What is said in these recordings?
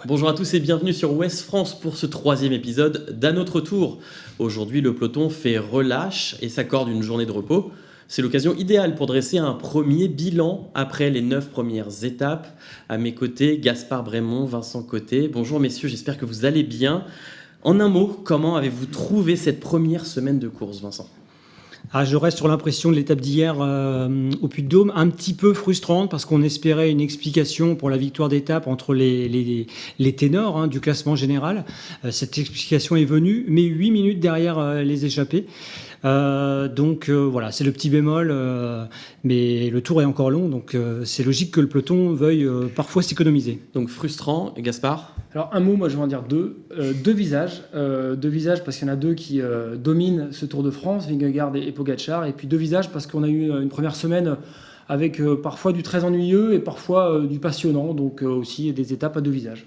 Bonjour à tous et bienvenue sur Ouest France pour ce troisième épisode d'À notre tour. Aujourd'hui, le peloton fait relâche et s'accorde une journée de repos. C'est l'occasion idéale pour dresser un premier bilan après les 9 premières étapes. À mes côtés, Gaspard Brémond, Vincent Côté. Bonjour messieurs, j'espère que vous allez bien. En un mot, comment avez-vous trouvé cette première semaine de course, Vincent ? Je reste sur l'impression de l'étape d'hier au Puy-de-Dôme, un petit peu frustrante parce qu'on espérait une explication pour la victoire d'étape entre les ténors du classement général. Cette explication est venue, mais 8 minutes derrière les échappés. Voilà, c'est le petit bémol, mais le tour est encore long, donc c'est logique que le peloton veuille parfois s'économiser. Donc frustrant, Gaspard ? Alors un mot, moi je vais en dire deux. Deux visages parce qu'il y en a deux qui dominent ce Tour de France, Vingegaard et Pogačar, et puis deux visages parce qu'on a eu une première semaine avec parfois du très ennuyeux et parfois du passionnant, donc aussi des étapes à deux visages.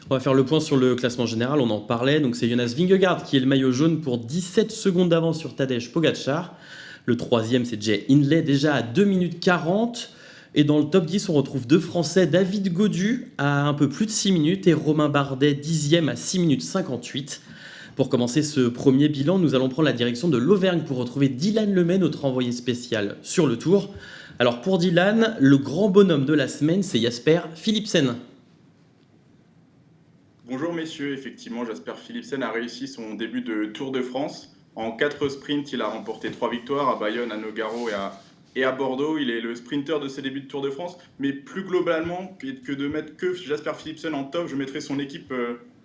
On va faire le point sur le classement général, on en parlait. Donc c'est Jonas Vingegaard qui est le maillot jaune pour 17 secondes d'avance sur Tadej Pogačar. Le troisième, c'est Jay Hindley, déjà à 2 minutes 40. Et dans le top 10, on retrouve deux Français, David Gaudu à un peu plus de 6 minutes et Romain Bardet, 10e à 6 minutes 58. Pour commencer ce premier bilan, nous allons prendre la direction de l'Auvergne pour retrouver Dylan Lemay, notre envoyé spécial sur le Tour. Alors pour Dylan, le grand bonhomme de la semaine, c'est Jasper Philipsen. Bonjour messieurs, effectivement Jasper Philipsen a réussi son début de Tour de France. En 4 sprints, il a remporté 3 victoires à Bayonne, à Nogaro et à Bordeaux. Il est le sprinter de ses débuts de Tour de France. Mais plus globalement, que de mettre que Jasper Philipsen en top, je mettrai son équipe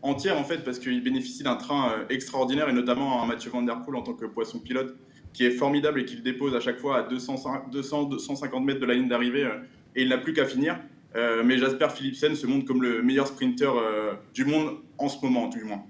entière en fait, parce qu'il bénéficie d'un train extraordinaire et notamment un Mathieu Van Der Poel en tant que poisson pilote qui est formidable et qui le dépose à chaque fois à 200-250 mètres de la ligne d'arrivée et il n'a plus qu'à finir. Mais Jasper Philipsen se montre comme le meilleur sprinter du monde en ce moment, du moins.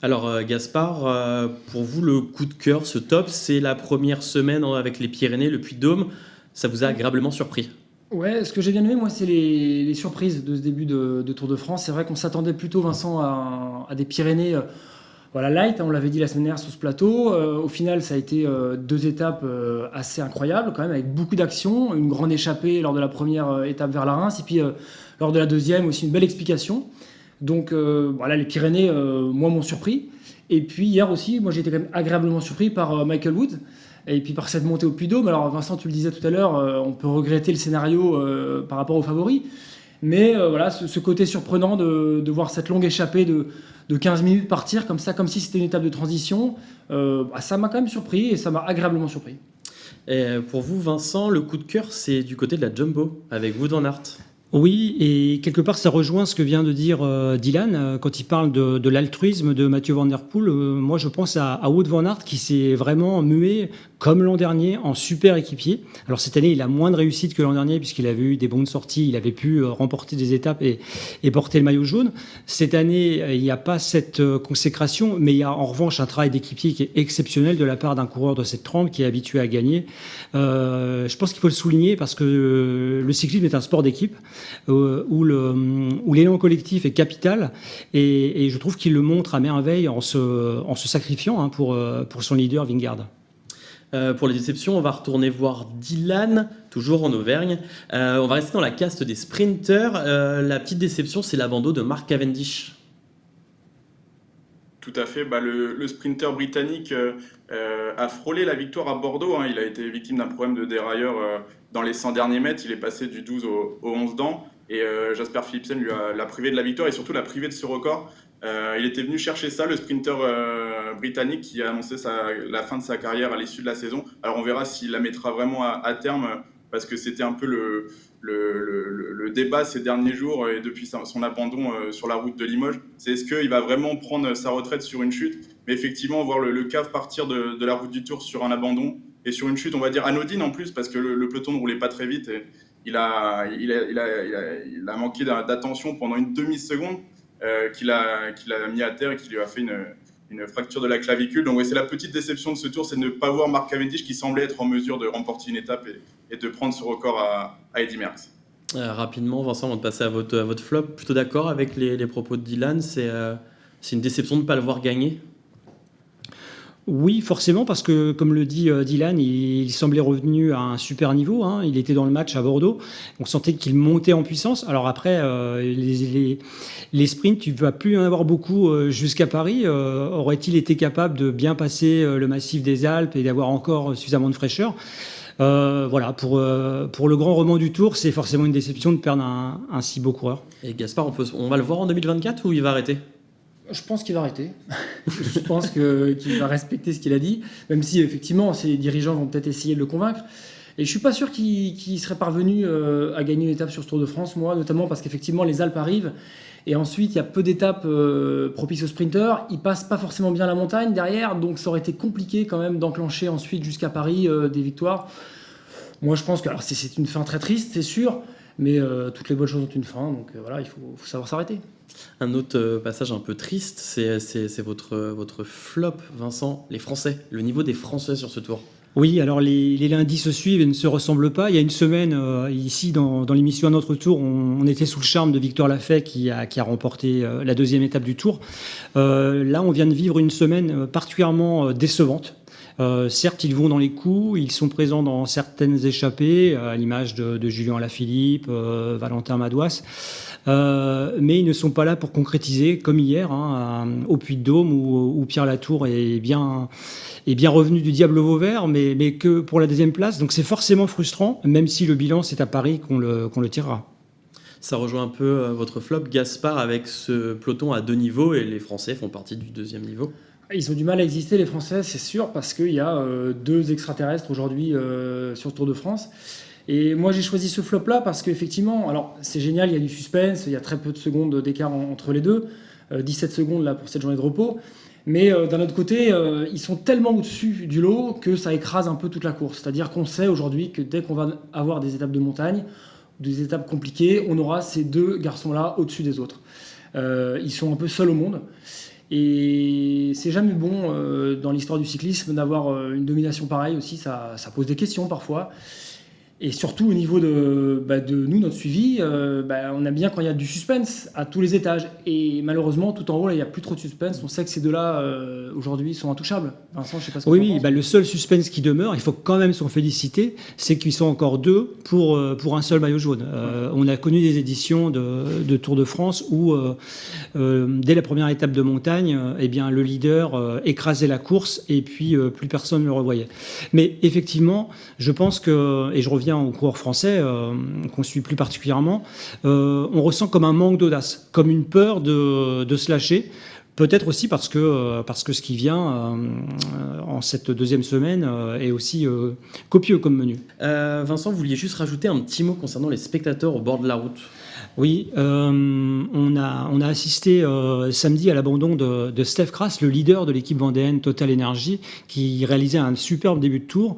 Alors Gaspard, pour vous, le coup de cœur, ce top, c'est la première semaine avec les Pyrénées, le Puy-de-Dôme. Ça vous a agréablement surpris ? Ouais, ce que j'ai bien aimé, moi, c'est les surprises de ce début de Tour de France. C'est vrai qu'on s'attendait plutôt, Vincent, à des Pyrénées light, on l'avait dit la semaine dernière sur ce plateau. Au final, ça a été 2 étapes assez incroyables, quand même, avec beaucoup d'action, une grande échappée lors de la première étape vers la Reims, et puis lors de la deuxième, aussi une belle explication. Donc les Pyrénées, moi, m'ont surpris. Et puis hier aussi, moi, j'ai été quand même agréablement surpris par Michael Woods, et puis par cette montée au Puy-de-Dôme. Alors Vincent, tu le disais tout à l'heure, on peut regretter le scénario par rapport aux favoris. Mais ce côté surprenant de voir cette longue échappée de 15 minutes partir comme ça, comme si c'était une étape de transition, ça m'a quand même surpris et ça m'a agréablement surpris. Et pour vous, Vincent, le coup de cœur, c'est du côté de la Jumbo, avec Wout van Aert. Oui, et quelque part, ça rejoint ce que vient de dire Dylan quand il parle de l'altruisme de Mathieu Van Der Poel. Moi, je pense à Wout van Aert qui s'est vraiment mué, comme l'an dernier, en super équipier. Alors cette année, il a moins de réussite que l'an dernier puisqu'il avait eu des bonnes sorties, il avait pu remporter des étapes et porter le maillot jaune. Cette année, il n'y a pas cette consécration, mais il y a en revanche un travail d'équipier qui est exceptionnel de la part d'un coureur de cette trempe qui est habitué à gagner. Je pense qu'il faut le souligner parce que le cyclisme est un sport d'équipe où l'élan collectif est capital et je trouve qu'il le montre à merveille en se sacrifiant pour son leader Vingegaard. Pour les déceptions, on va retourner voir Dylan, toujours en Auvergne. On va rester dans la caste des sprinters. La petite déception, c'est l'abandon de Mark Cavendish. Tout à fait. Le sprinter britannique a frôlé la victoire à Bordeaux. Il a été victime d'un problème de dérailleur dans les 100 derniers mètres. Il est passé du 12 au 11 dents. Et Jasper Philipsen l'a privé de la victoire et surtout l'a privé de ce record. Il était venu chercher ça, le sprinter britannique qui a annoncé la fin de sa carrière à l'issue de la saison. Alors on verra s'il la mettra vraiment à terme, parce que c'était un peu le débat ces derniers jours et depuis son abandon sur la route de Limoges. C'est est-ce qu'il va vraiment prendre sa retraite sur une chute ? Mais effectivement, voir le CAV partir de la route du Tour sur un abandon et sur une chute, on va dire anodine en plus, parce que le peloton ne roulait pas très vite. Et il a manqué d'attention pendant une demi-seconde qu'il a mis à terre et qui lui a fait une fracture de la clavicule. Donc c'est la petite déception de ce tour, c'est de ne pas voir Mark Cavendish qui semblait être en mesure de remporter une étape et de prendre ce record à Eddy Merckx. Rapidement, Vincent, avant de passer à votre flop, plutôt d'accord avec les propos de Dylan, c'est une déception de ne pas le voir gagner ? Oui, forcément, parce que, comme le dit Dylan, il semblait revenu à un super niveau, hein. Il était dans le match à Bordeaux. On sentait qu'il montait en puissance. Alors après, les sprints, tu ne vas plus en avoir beaucoup jusqu'à Paris. Aurait-il été capable de bien passer le massif des Alpes et d'avoir encore suffisamment de fraîcheur? Voilà, pour le grand roman du Tour, c'est forcément une déception de perdre un si beau coureur. Et Gaspard, on va le voir en 2024 ou il va arrêter? Je pense qu'il va arrêter. Je pense qu'il va respecter ce qu'il a dit, même si effectivement ses dirigeants vont peut-être essayer de le convaincre. Et je suis pas sûr qu'il serait parvenu à gagner une étape sur ce Tour de France, moi, notamment parce qu'effectivement les Alpes arrivent et ensuite il y a peu d'étapes propices aux sprinteurs. Ils passent pas forcément bien la montagne derrière, donc ça aurait été compliqué quand même d'enclencher ensuite jusqu'à Paris des victoires. Moi je pense que alors c'est une fin très triste, c'est sûr, mais toutes les bonnes choses ont une fin, donc voilà, il faut savoir s'arrêter. Un autre passage un peu triste, c'est votre flop, Vincent, les Français, le niveau des Français sur ce Tour. Oui, alors les lundis se suivent et ne se ressemblent pas. Il y a une semaine, ici, dans l'émission À notre tour, on était sous le charme de Victor Lafay qui a remporté la deuxième étape du Tour. Là, on vient de vivre une semaine particulièrement décevante. Certes, ils vont dans les coups, ils sont présents dans certaines échappées, à l'image de Julien Alaphilippe, Valentin Madouas, mais ils ne sont pas là pour concrétiser, comme hier, hein, au Puy-de-Dôme, où Pierre Latour est bien revenu du diable au Vauvert, mais que pour la deuxième place. Donc c'est forcément frustrant, même si le bilan, c'est à Paris qu'on le tirera. Ça rejoint un peu votre flop, Gaspard, avec ce peloton à 2 niveaux, et les Français font partie du 2e niveau. Ils ont du mal à exister, les Français, c'est sûr, parce qu'il y a 2 extraterrestres aujourd'hui sur le Tour de France. Et moi, j'ai choisi ce flop-là parce qu'effectivement, alors c'est génial, il y a du suspense, il y a très peu de secondes d'écart entre les deux, 17 secondes là pour cette journée de repos. Mais d'un autre côté, ils sont tellement au-dessus du lot que ça écrase un peu toute la course. C'est-à-dire qu'on sait aujourd'hui que dès qu'on va avoir des étapes de montagne, des étapes compliquées, on aura ces 2 garçons-là au-dessus des autres. Ils sont un peu seuls au monde. Et c'est jamais bon dans l'histoire du cyclisme d'avoir une domination pareille aussi, ça pose des questions parfois. Et surtout au niveau de nous, notre suivi, on aime bien quand il y a du suspense à tous les étages. Et malheureusement, tout en haut, là, il n'y a plus trop de suspense. On sait que ces deux-là, aujourd'hui, sont intouchables. Vincent, je ne sais pas ce que tu en penses. Le seul suspense qui demeure, il faut quand même s'en féliciter, c'est qu'ils sont encore 2 pour un seul maillot jaune. On a connu des éditions de Tour de France où, dès la première étape de montagne, le leader écrasait la course et puis plus personne ne le revoyait. Mais effectivement, je pense que, et je reviens aux coureurs français qu'on suit plus particulièrement, on ressent comme un manque d'audace, comme une peur de se lâcher. Peut-être aussi parce que ce qui vient en cette 2e semaine est aussi copieux comme menu. Vincent, vous vouliez juste rajouter un petit mot concernant les spectateurs au bord de la route. Oui, on a assisté samedi à l'abandon de Stef Kras, le leader de l'équipe vendéenne Total Energy, qui réalisait un superbe début de tour.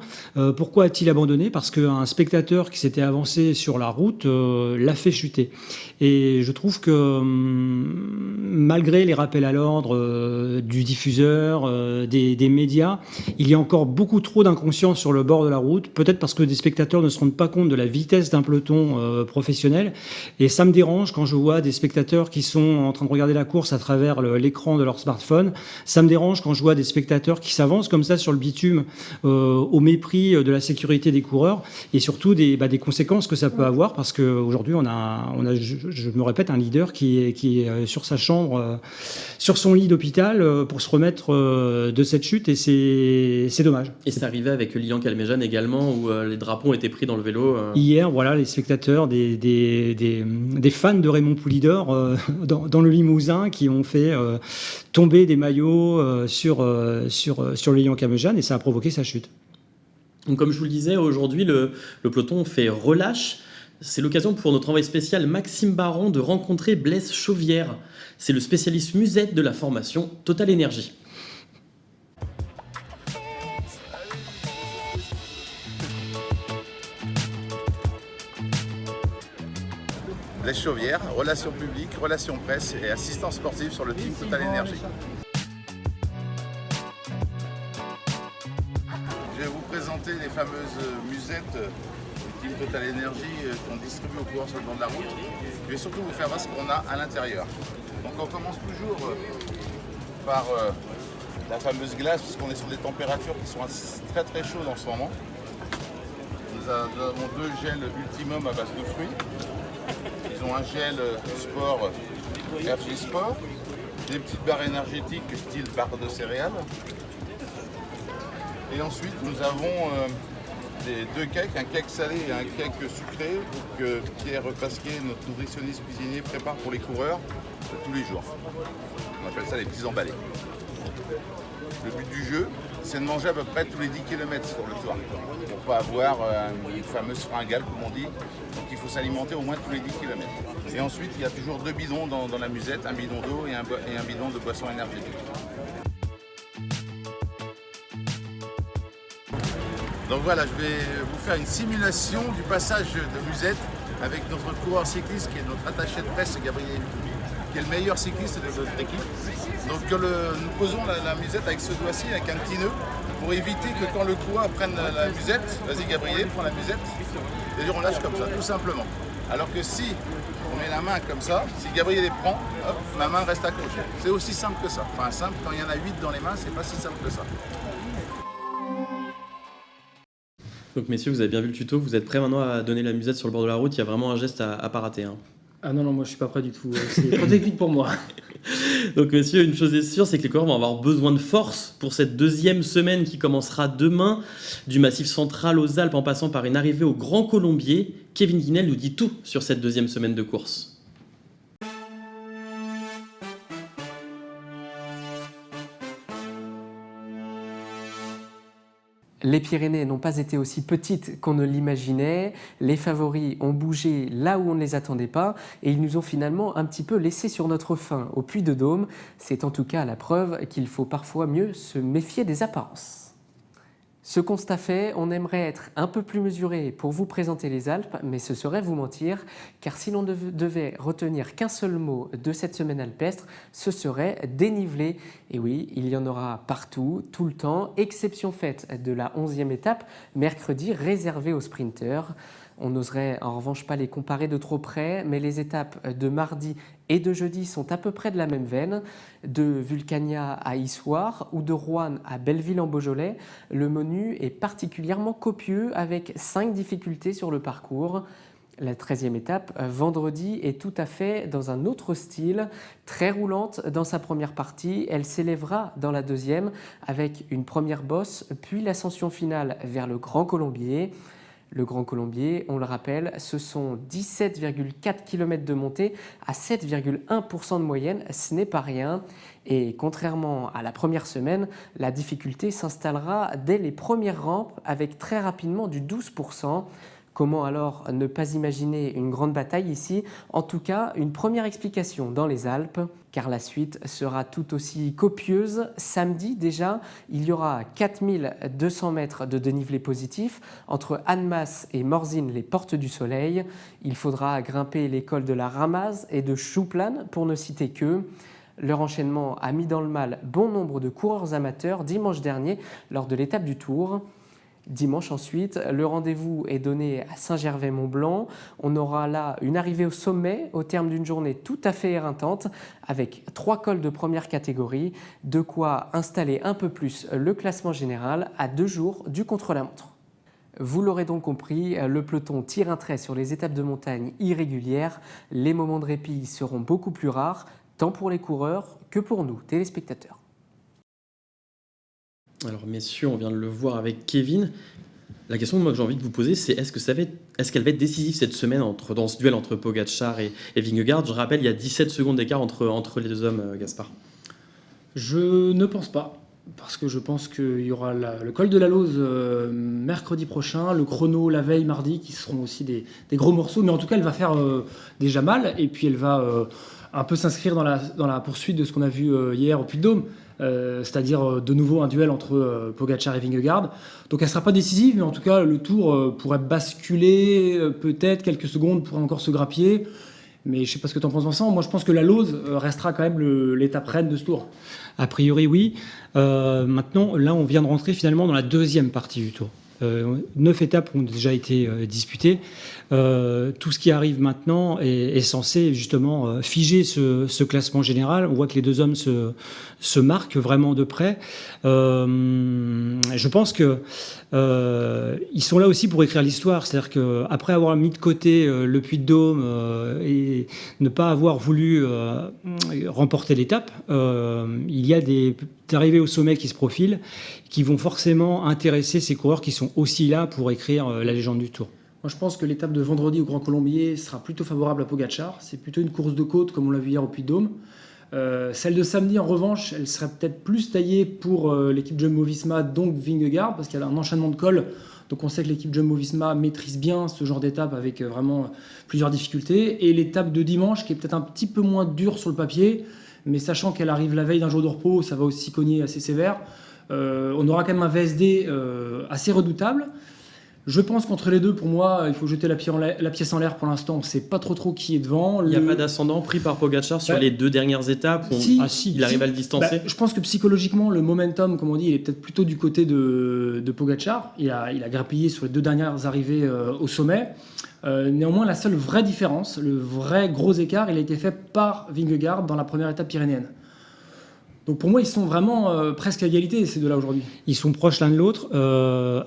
Pourquoi a-t-il abandonné? Parce qu'un spectateur qui s'était avancé sur la route l'a fait chuter. Et je trouve que malgré les rappels à l'ordre du diffuseur, des médias, il y a encore beaucoup trop d'inconscience sur le bord de la route, peut-être parce que des spectateurs ne se rendent pas compte de la vitesse d'un peloton professionnel. Et ça me dérange quand je vois des spectateurs qui sont en train de regarder la course à travers l'écran de leur smartphone. Ça me dérange quand je vois des spectateurs qui s'avancent comme ça sur le bitume au mépris de la sécurité des coureurs et surtout des conséquences que ça peut avoir, parce qu'aujourd'hui on a, je me répète, un leader qui est sur sa chambre, sur son lit d'hôpital pour se remettre de cette chute, et c'est dommage. Et c'est arrivé avec Lilian Calmejane également, où les drapeaux ont été pris dans le vélo. Hier, voilà, les spectateurs des fans de Raymond Poulidor dans le Limousin qui ont fait tomber des maillots sur Lilian Calmejane, et ça a provoqué sa chute. Donc, comme je vous le disais, aujourd'hui, le peloton fait relâche. C'est l'occasion pour notre envoyé spécial Maxime Baron de rencontrer Blaise Chauvière. C'est le spécialiste musette de la formation Total Energy. Blaise Chauvière, relations publiques, relations presse et assistance sportive sur le team Total Energy. Je vais vous présenter les fameuses musettes du team Total Energy qu'on distribue aux coureurs sur le bord de la route. Je vais surtout vous faire voir ce qu'on a à l'intérieur. Donc on commence toujours par la fameuse glace, puisqu'on est sur des températures qui sont très très chaudes en ce moment. Nous avons 2 gels Ultimum à base de fruits. Ils ont un gel sport RG Sport, des petites barres énergétiques style barre de céréales. Et ensuite nous avons des 2 cakes, un cake salé et un cake sucré que Pierre Pasquet, notre nutritionniste cuisinier, prépare pour les coureurs tous les jours. On appelle ça les petits emballés. Le but du jeu, c'est de manger à peu près tous les 10 km sur le tour, pour ne pas avoir une fameuse fringale comme on dit. Donc il faut s'alimenter au moins tous les 10 km. Et ensuite, il y a toujours 2 bidons dans la musette, un bidon d'eau et un bidon de boisson énergétique. Donc voilà, je vais vous faire une simulation du passage de musette avec notre coureur cycliste qui est notre attaché de presse, Gabriel, qui est le meilleur cycliste de notre équipe. Donc nous posons la musette avec ce doigt-ci, avec un petit nœud, pour éviter que quand le coureur prenne la musette, vas-y Gabriel, prends la musette, et on lâche comme ça, tout simplement. Alors que si on met la main comme ça, si Gabriel les prend, hop, ma main reste accrochée. C'est aussi simple que ça. Enfin simple, quand il y en a 8 dans les mains, c'est pas si simple que ça. Donc messieurs, vous avez bien vu le tuto, vous êtes prêts maintenant à donner la musette sur le bord de la route, il y a vraiment un geste à pas rater. Hein. Ah non, moi je suis pas prêt du tout, c'est trop technique pour moi. Donc messieurs, une chose est sûre, c'est que les coureurs vont avoir besoin de force pour cette 2e semaine qui commencera demain, du Massif central aux Alpes en passant par une arrivée au Grand Colombier. Kevin Guinel nous dit tout sur cette 2e semaine de course. Les Pyrénées n'ont pas été aussi petites qu'on ne l'imaginait, les favoris ont bougé là où on ne les attendait pas et ils nous ont finalement un petit peu laissé sur notre faim au Puy-de-Dôme. C'est en tout cas la preuve qu'il faut parfois mieux se méfier des apparences. Ce constat fait, on aimerait être un peu plus mesuré pour vous présenter les Alpes, mais ce serait vous mentir, car si l'on devait retenir qu'un seul mot de cette semaine alpestre, ce serait dénivelé. Et oui, il y en aura partout, tout le temps, exception faite de la 11e étape, mercredi, réservée aux sprinteurs. On n'oserait en revanche pas les comparer de trop près, mais les étapes de mardi et de jeudi sont à peu près de la même veine. De Vulcania à Issoire ou de Roanne à Belleville en Beaujolais, le menu est particulièrement copieux avec 5 difficultés sur le parcours. La 13e étape, vendredi, est tout à fait dans un autre style, très roulante dans sa première partie. Elle s'élèvera dans la 2e avec une première bosse, puis l'ascension finale vers le Grand Colombier. Le Grand Colombier, on le rappelle, ce sont 17,4 km de montée à 7,1% de moyenne, ce n'est pas rien. Et contrairement à la première semaine, la difficulté s'installera dès les premières rampes avec très rapidement du 12%. Comment alors ne pas imaginer une grande bataille ici? En tout cas, une première explication dans les Alpes, car la suite sera tout aussi copieuse. Samedi déjà, il y aura 4200 mètres de dénivelé positif entre Annemasse et Morzine, les Portes du Soleil. Il faudra grimper les cols de la Ramaz et de Chouplane, pour ne citer qu'eux. Leur enchaînement a mis dans le mal bon nombre de coureurs amateurs dimanche dernier lors de l'étape du Tour. Dimanche ensuite, le rendez-vous est donné à Saint-Gervais-Mont-Blanc. On aura là une arrivée au sommet au terme d'une journée tout à fait éreintante avec 3 cols de première catégorie, de quoi installer un peu plus le classement général à 2 jours du contre-la-montre. Vous l'aurez donc compris, le peloton tire un trait sur les étapes de montagne irrégulières. Les moments de répit seront beaucoup plus rares, tant pour les coureurs que pour nous, téléspectateurs. Alors messieurs, on vient de le voir avec Kevin. La question que j'ai envie de vous poser, c'est est-ce qu'elle va être décisive cette semaine dans ce duel entre Pogačar et Vingegaard? Je rappelle, il y a 17 secondes d'écart entre les 2 hommes, Gaspard. Je ne pense pas, parce que je pense qu'il y aura le col de la Lose mercredi prochain, le chrono la veille mardi, qui seront aussi des gros morceaux, mais en tout cas elle va faire déjà mal, et puis elle va un peu s'inscrire dans la poursuite de ce qu'on a vu hier au Puy-de-Dôme. C'est-à-dire de nouveau un duel entre Pogačar et Vingegaard. Donc elle ne sera pas décisive, mais en tout cas le tour pourrait basculer, peut-être quelques secondes pourraient encore se grappiller. Mais je ne sais pas ce que tu en penses, Vincent. Moi je pense que la Lose restera quand même l'étape reine de ce tour. A priori oui. Maintenant là on vient de rentrer finalement dans la 2e partie du tour. 9 étapes ont déjà été disputées. Tout ce qui arrive maintenant est censé justement figer ce classement général. On voit que les deux hommes se marquent vraiment de près. Je pense que ils sont là aussi pour écrire l'histoire. C'est-à-dire qu'après avoir mis de côté le Puy-de-Dôme et ne pas avoir voulu remporter l'étape, il y a des arrivées au sommet qui se profilent, qui vont forcément intéresser ces coureurs qui sont aussi là pour écrire la légende du Tour. Moi, je pense que l'étape de vendredi au Grand Colombier sera plutôt favorable à Pogačar. C'est plutôt une course de côte, comme on l'a vu hier au Puy-de-Dôme. Celle de samedi, en revanche, elle serait peut-être plus taillée pour l'équipe Jumbo-Visma, donc Vingegaard, parce qu'il y a un enchaînement de cols. Donc on sait que l'équipe Jumbo-Visma maîtrise bien ce genre d'étape avec vraiment plusieurs difficultés. Et l'étape de dimanche, qui est peut-être un petit peu moins dure sur le papier, mais sachant qu'elle arrive la veille d'un jour de repos, ça va aussi cogner assez sévère. On aura quand même un VSD assez redoutable. Je pense qu'entre les deux, pour moi, il faut jeter la pièce en l'air pour l'instant. On ne sait pas trop qui est devant. Il n'y a pas d'ascendant pris par Pogačar sur les 2 dernières étapes où il arrive à le distancer. Je pense que psychologiquement, le momentum, comme on dit, il est peut-être plutôt du côté de Pogačar. Il a grappillé sur les 2 dernières arrivées au sommet. Néanmoins, la seule vraie différence, le vrai gros écart, il a été fait par Vingegaard dans la première étape pyrénéenne. Donc pour moi, ils sont vraiment presque à égalité, ces deux-là, aujourd'hui. Ils sont proches l'un de l'autre.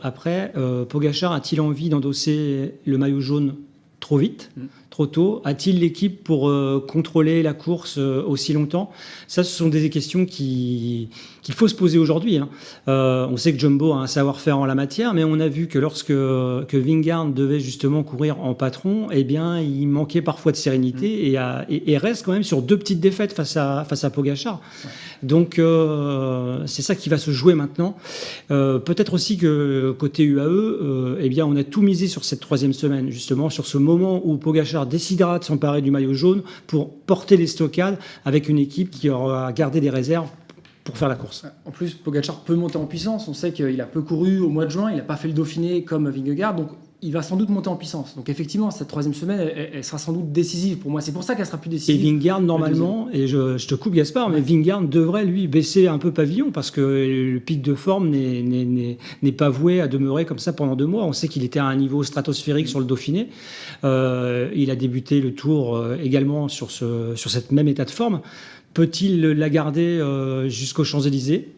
Après, Pogačar a-t-il envie d'endosser le maillot jaune trop vite, trop tôt? A-t-il l'équipe pour contrôler la course aussi longtemps? Ça, ce sont des questions qu'il faut se poser aujourd'hui. On sait que Jumbo a un savoir-faire en la matière, mais on a vu que lorsque Vingegaard devait justement courir en patron, eh bien, il manquait parfois de sérénité et reste quand même sur 2 petites défaites face à Pogačar. Ouais. Donc, c'est ça qui va se jouer maintenant. Peut-être aussi que côté UAE, eh bien, on a tout misé sur cette 3e semaine, justement, sur ce moment où Pogačar décidera de s'emparer du maillot jaune pour porter les stockades avec une équipe qui aura gardé des réserves pour faire la course. En plus, Pogačar peut monter en puissance. On sait qu'il a peu couru au mois de juin, il n'a pas fait le Dauphiné comme Vingegaard, donc il va sans doute monter en puissance. Donc effectivement, cette 3e semaine, elle sera sans doute décisive pour moi. C'est pour ça qu'elle sera plus décisive. Et Vingegaard, normalement, et je te coupe Gaspard, mais Vingegaard devrait, lui, baisser un peu pavillon parce que le pic de forme n'est pas voué à demeurer comme ça pendant 2 mois. On sait qu'il était à un niveau stratosphérique sur le Dauphiné. Il a débuté le Tour également sur cette même état de forme. Peut-il la garder jusqu'aux Champs-Élysées?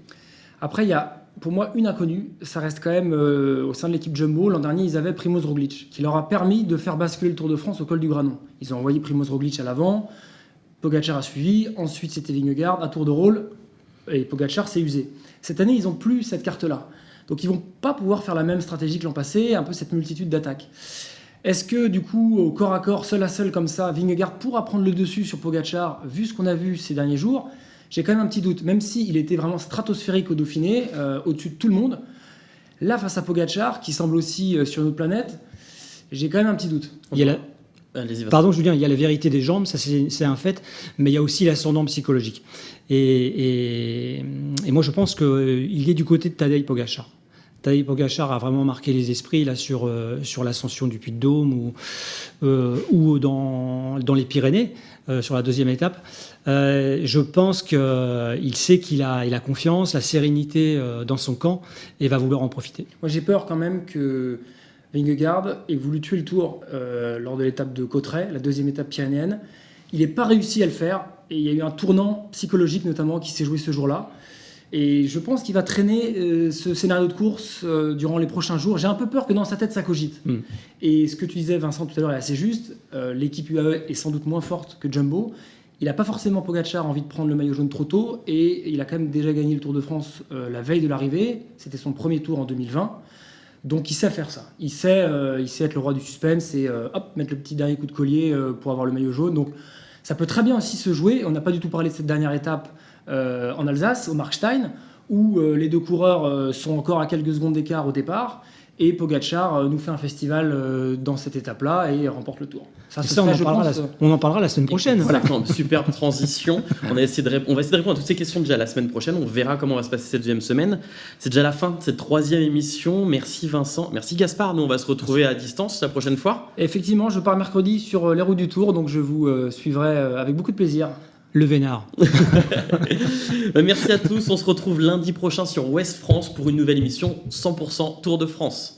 Après, il y a pour moi une inconnue. Ça reste quand même au sein de l'équipe Jumbo. L'an dernier, ils avaient Primož Roglič, qui leur a permis de faire basculer le Tour de France au col du Granon. Ils ont envoyé Primož Roglič à l'avant, Pogačar a suivi, ensuite c'était Vingegaard, à tour de rôle, et Pogačar s'est usé. Cette année, ils n'ont plus cette carte-là. Donc ils ne vont pas pouvoir faire la même stratégie que l'an passé, un peu cette multitude d'attaques. Est-ce que du coup, au corps à corps, seul à seul comme ça, Vingegaard pourra prendre le dessus sur Pogačar, vu ce qu'on a vu ces derniers jours? J'ai quand même un petit doute, même s'il était vraiment stratosphérique au Dauphiné, au-dessus de tout le monde. Là, face à Pogačar, qui semble aussi sur notre planète, j'ai quand même un petit doute. Pardon, Julien, il y a la vérité des jambes, ça c'est un fait, mais il y a aussi l'ascendant psychologique. Et moi, je pense qu'il est du côté de Tadej Pogačar. Tadej Pogačar a vraiment marqué les esprits là, sur l'ascension du Puy-de-Dôme ou dans les Pyrénées, sur la 2e étape. Je pense qu'il sait qu'il a confiance, la sérénité dans son camp et va vouloir en profiter. Moi, j'ai peur quand même que Vingegaard ait voulu tuer le Tour lors de l'étape de Cauterets, la 2e étape pyrénéenne. Il n'est pas réussi à le faire et il y a eu un tournant psychologique notamment qui s'est joué ce jour-là. Et je pense qu'il va traîner ce scénario de course durant les prochains jours. J'ai un peu peur que dans sa tête, ça cogite. Et ce que tu disais, Vincent, tout à l'heure est assez juste. L'équipe UAE est sans doute moins forte que Jumbo. Il n'a pas forcément Pogačar envie de prendre le maillot jaune trop tôt. Et il a quand même déjà gagné le Tour de France la veille de l'arrivée. C'était son premier tour en 2020. Donc il sait faire ça. Il sait être le roi du suspense et mettre le petit dernier coup de collier pour avoir le maillot jaune. Donc ça peut très bien aussi se jouer. On n'a pas du tout parlé de cette dernière étape en Alsace, au Markstein, où les 2 coureurs sont encore à quelques secondes d'écart au départ, et Pogačar nous fait un festival dans cette étape-là et remporte le Tour. On en parlera la semaine prochaine. Voilà, superbe transition. On va essayer de répondre à toutes ces questions déjà la semaine prochaine. On verra comment va se passer cette 2e semaine. C'est déjà la fin de cette 3e émission. Merci Vincent, merci Gaspard. Nous, on va se retrouver à distance la prochaine fois. Effectivement, je pars mercredi sur les routes du Tour, donc je vous suivrai avec beaucoup de plaisir. Le Vénard. Merci à tous. On se retrouve lundi prochain sur Ouest France pour une nouvelle émission 100% Tour de France.